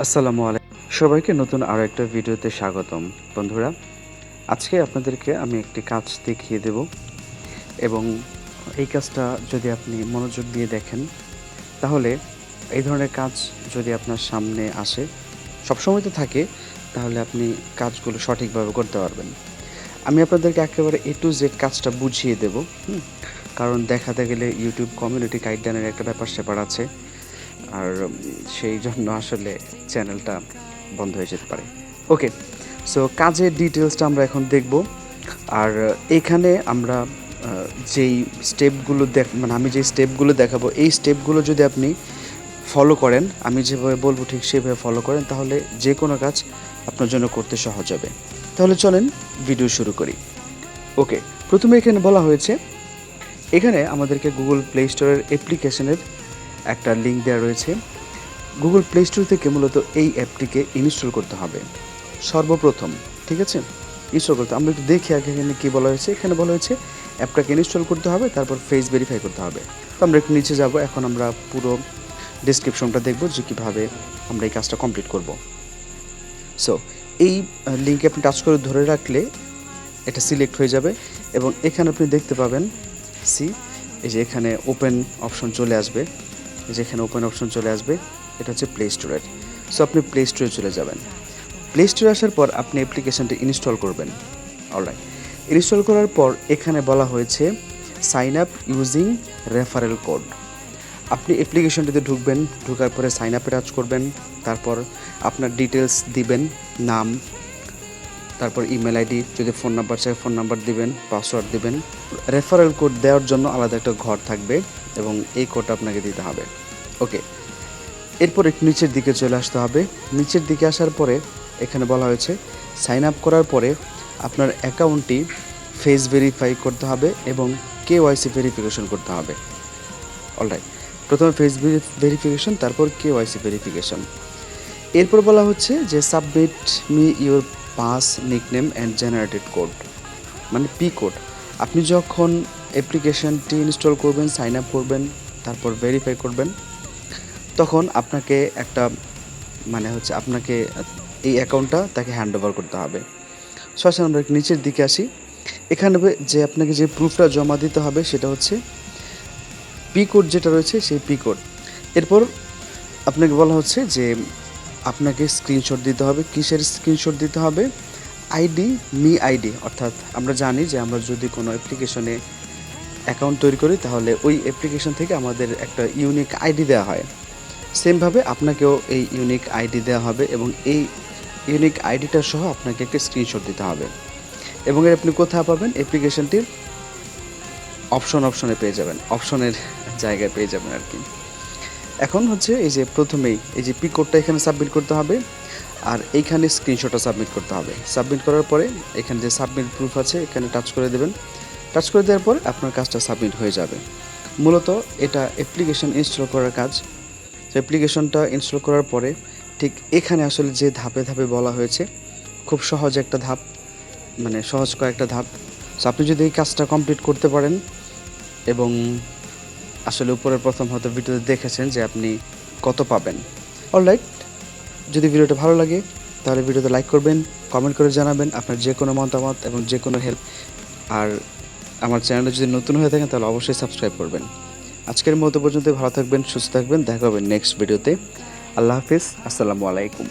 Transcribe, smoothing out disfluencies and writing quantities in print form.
আসসালামু আলাইকুম সবাইকে নতুন আরও একটা ভিডিওতে স্বাগতম। বন্ধুরা, আজকে আপনাদেরকে আমি একটি কাজ দেখিয়ে দেব এবং এই কাজটা যদি আপনি মনোযোগ দিয়ে দেখেন তাহলে এই ধরনের কাজ যদি আপনার সামনে আসে, সবসময় তো থাকে, তাহলে আপনি কাজগুলো সঠিকভাবে করতে পারবেন। আমি আপনাদেরকে একেবারে A to Z কাজটা বুঝিয়ে দেব। কারণ দেখাতে গেলে ইউটিউব কমিউনিটি গাইডলাইনের একটা ব্যাপার-স্যাপার আছে। আর সেই জন্য আসলে চ্যানেলটা বন্ধ হয়ে যেতে পারে। ওকে, সো কাজের ডিটেলসটা আমরা এখন দেখব। আর এখানে আমরা যেই স্টেপগুলো মানে আমি যেই স্টেপগুলো দেখাবো, এই স্টেপগুলো যদি আপনি ফলো করেন, আমি যেভাবে বলবো ঠিক সেভাবে ফলো করেন, তাহলে যে কোনো কাজ আপনার জন্য করতে সহজ হবে। তাহলে চলেন ভিডিও শুরু করি। ওকে, প্রথমে এখানে বলা হয়েছে, এখানে আমাদেরকে গুগল প্লে স্টোরের অ্যাপ্লিকেশনের একটা লিঙ্ক দেওয়া রয়েছে। গুগল প্লে স্টোর থেকে মূলত এই অ্যাপটিকে ইনস্টল করতে হবে সর্বপ্রথম, ঠিক আছে? ইনস্টল করতে আমরা একটু দেখি আগে এখানে কী বলা হয়েছে। এখানে বলা হয়েছে অ্যাপটাকে ইনস্টল করতে হবে, তারপর ফেস ভেরিফাই করতে হবে। তো আমরা একটু নিচে যাব, এখন আমরা পুরো ডেসক্রিপশনটা দেখব যে কীভাবে আমরা এই কাজটা কমপ্লিট করব। সো এই লিঙ্কে আপনি টাচ করে ধরে রাখলে এটা সিলেক্ট হয়ে যাবে এবং এখানে আপনি দেখতে পাবেন এই যে এখানে ওপেন অপশন চলে আসবে। এই যে এখানে ওপেন অপশন চলে আসবে, এটা হচ্ছে প্লে স্টোরের। সো আপনি প্লে স্টোরে চলে যাবেন। প্লে স্টোরে আসার পর আপনি অ্যাপ্লিকেশনটি ইনস্টল করবেন। অলরাইট, ইনস্টল করার পর এখানে বলা হয়েছে sign up using referral code. আপনি অ্যাপ্লিকেশনটিতে ঢুকবেন, ঢোকার পরে সাইন আপে টাচ করবেন, তারপর আপনার ডিটেলস দিবেন, নাম, তারপর ইমেল আইডি, যদি ফোন নাম্বার চাই ফোন নাম্বার দিবেন, পাসওয়ার্ড দিবেন। রেফারেল কোড দেওয়ার জন্য আলাদা একটা ঘর থাকবে এবং এই কোডটা আপনাকে দিতে হবে। ওকে, এরপর একটু নিচের দিকে চলে আসতে হবে। নিচের দিকে আসার পরে এখানে বলা হয়েছে সাইন আপ করার পরে আপনার অ্যাকাউন্টটি ফেস ভেরিফাই করতে হবে এবং KYC ভেরিফিকেশন করতে হবে। অলরাইট, প্রথমে ফেস ভেরিফিকেশন, তারপর KYC ভেরিফিকেশন। এরপর বলা হচ্ছে যে submit me your pass nickname and generated code, মানে পি কোড। আপনি যখন অ্যাপ্লিকেশনটি ইনস্টল করবেন, সাইন আপ করবেন, তারপর ভেরিফাই করবেন, তখন আপনাকে একটা আপনাকে এই অ্যাকাউন্টটা তাকে হ্যান্ড ওভার করতে হবে। সো আসলে আমরা নিচের দিকে আসি। এখানে যে আপনাকে যে প্রুফটা জমা দিতে হবে সেটা হচ্ছে পি কোড যেটা রয়েছে সেই পি কোড। এরপর আপনাকে বলা হচ্ছে যে আপনাকে স্ক্রিনশট দিতে হবে। কিসের স্ক্রিনশট দিতে হবে? মি আইডি, অর্থাৎ আমরা জানি যে আমরা যদি কোনো অ্যাপ্লিকেশনে অ্যাকাউন্ট তৈরি করি তাহলে ওই অ্যাপ্লিকেশন থেকে আমাদের একটা ইউনিক আইডি দেওয়া হয়। সেমভাবে আপনাকেও এই ইউনিক আইডি দেওয়া হবে এবং এই ইউনিক আইডিটা সহ আপনাকে একটা স্ক্রিনশট দিতে হবে। এবং এর আপনি কোথায় পাবেন? অ্যাপ্লিকেশনটির অপশনে পেয়ে যাবেন, অপশনের জায়গায় পেয়ে যাবেন আর কি। এখন হচ্ছে এই যে প্রথমেই এই যে পি কোডটা এখানে সাবমিট করতে হবে আর এইখানে স্ক্রিনশটটা সাবমিট করতে হবে। সাবমিট করার পরে এখানে যে সাবমিট প্রুফ আছে এখানে টাচ করে দেবেন। টাচ করে দেওয়ার পর আপনার কাজটা সাবমিট হয়ে যাবে। মূলত এটা অ্যাপ্লিকেশন ইনস্টল করার কাজ। তো অ্যাপ্লিকেশনটা ইনস্টল করার পরে ঠিক এখানে আসলে যে ধাপে ধাপে বলা হয়েছে, খুব সহজ একটা ধাপ, মানে সহজ কয়েকটা ধাপ। সো আপনি যদি এই কাজটা কমপ্লিট করতে পারেন এবং আসলে উপরের প্রথম হয়তো ভিডিওতে দেখেছেন যে আপনি কত পাবেন। অলরাইট, যদি ভিডিওটা ভালো লাগে তাহলে ভিডিওতে লাইক করবেন, কমেন্ট করে জানাবেন আপনার যে কোনো মতামত এবং যে কোনো হেল্প। আর আমার চ্যানেলে যদি নতুন হয়ে থাকেন তাহলে অবশ্যই সাবস্ক্রাইব করবেন। আজকের মতো পর্যন্ত ভালো থাকবেন, সুস্থ থাকবেন, দেখা হবে নেক্সট ভিডিওতে। আল্লাহ হাফিজ, আসসালামু আলাইকুম।